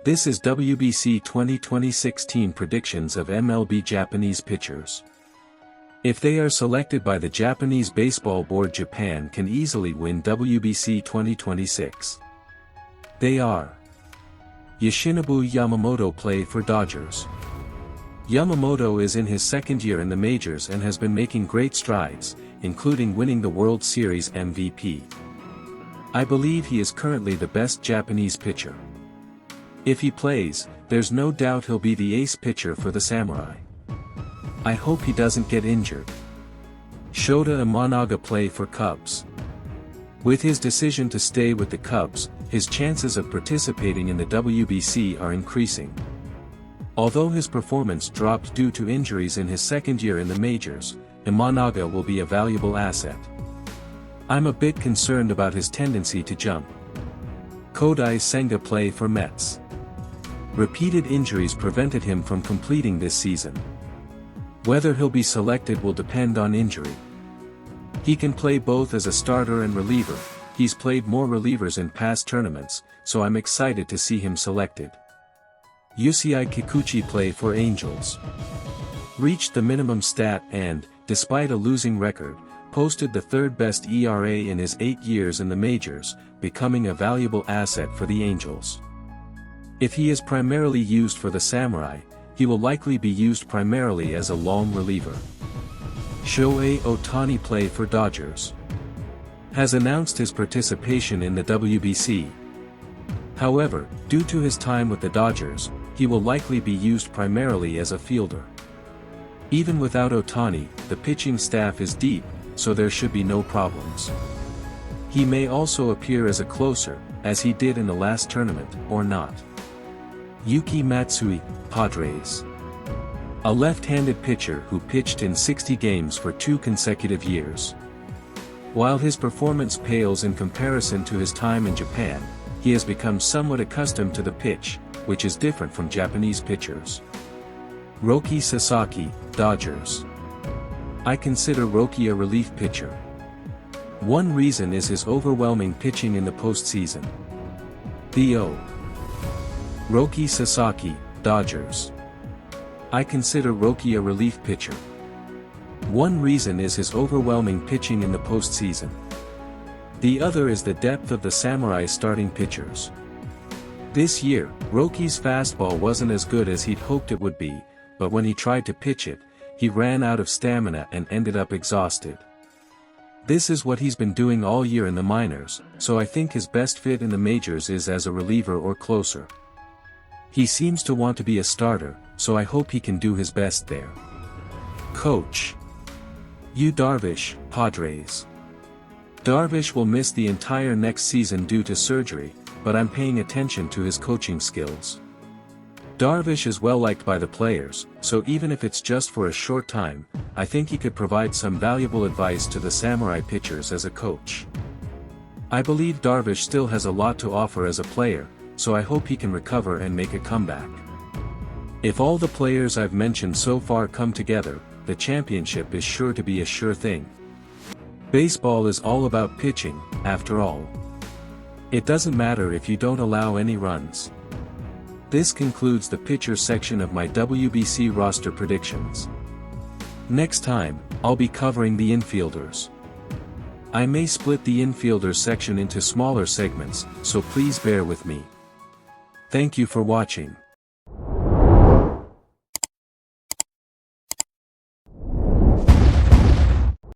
This is WBC 2026 predictions of MLB Japanese pitchers. If they are selected by the Japanese Baseball Board, Japan can easily win WBC 2026. They are: Yoshinobu Yamamoto, play for Dodgers. Yamamoto is in his second year in the majors and has been making great strides, including winning the World Series MVP. I believe he is currently the best Japanese pitcher. If he plays, there's no doubt he'll be the ace pitcher for the Samurai. I hope he doesn't get injured. Shota Imanaga, play for Cubs. With his decision to stay with the Cubs, his chances of participating in the WBC are increasing. Although his performance dropped due to injuries in his second year in the majors, Imanaga will be a valuable asset. I'm a bit concerned about his tendency to jump. Kodai Senga, play for Mets. Repeated injuries prevented him from completing this season. Whether he'll be selected will depend on injury. He can play both as a starter and reliever. He's played more relievers in past tournaments, so I'm excited to see him selected. Yusei Kikuchi, play for Angels. Reached the minimum stat and, despite a losing record, posted the third best ERA in his 8 years in the majors, becoming a valuable asset for the Angels. If he is primarily used for the Samurai, he will likely be used primarily as a long reliever. Shohei Ohtani, play for Dodgers. Has announced his participation in the WBC. However, due to his time with the Dodgers, he will likely be used primarily as a fielder. Even without Ohtani, the pitching staff is deep, so there should be no problems. He may also appear as a closer, as he did in the last tournament, or not. Yuki Matsui, Padres. A left-handed pitcher who pitched in 60 games for 2 consecutive years. While his performance pales in comparison to his time in Japan, he has become somewhat accustomed to the pitch, which is different from Japanese pitchers. Roki Sasaki, Dodgers. I consider Roki a relief pitcher. One reason is his overwhelming pitching in the postseason. Theo. Roki Sasaki, Dodgers. I consider Roki a relief pitcher. One reason is his overwhelming pitching in the postseason. The other is the depth of the Samurai starting pitchers. This year, Roki's fastball wasn't as good as he'd hoped it would be, but when he tried to pitch it, he ran out of stamina and ended up exhausted. This is what he's been doing all year in the minors, so I think his best fit in the majors is as a reliever or closer. He seems to want to be a starter, so I hope he can do his best there. Coach. Yu Darvish, Padres. Darvish will miss the entire next season due to surgery, but I'm paying attention to his coaching skills. Darvish is well liked by the players, so even if it's just for a short time, I think he could provide some valuable advice to the Samurai pitchers as a coach. I believe Darvish still has a lot to offer as a player, so I hope he can recover and make a comeback. If all the players I've mentioned so far come together, the championship is sure to be a sure thing. Baseball is all about pitching, after all. It doesn't matter if you don't allow any runs. This concludes the pitcher section of my WBC roster predictions. Next time, I'll be covering the infielders. I may split the infielders section into smaller segments, so please bear with me. Thank you for watching.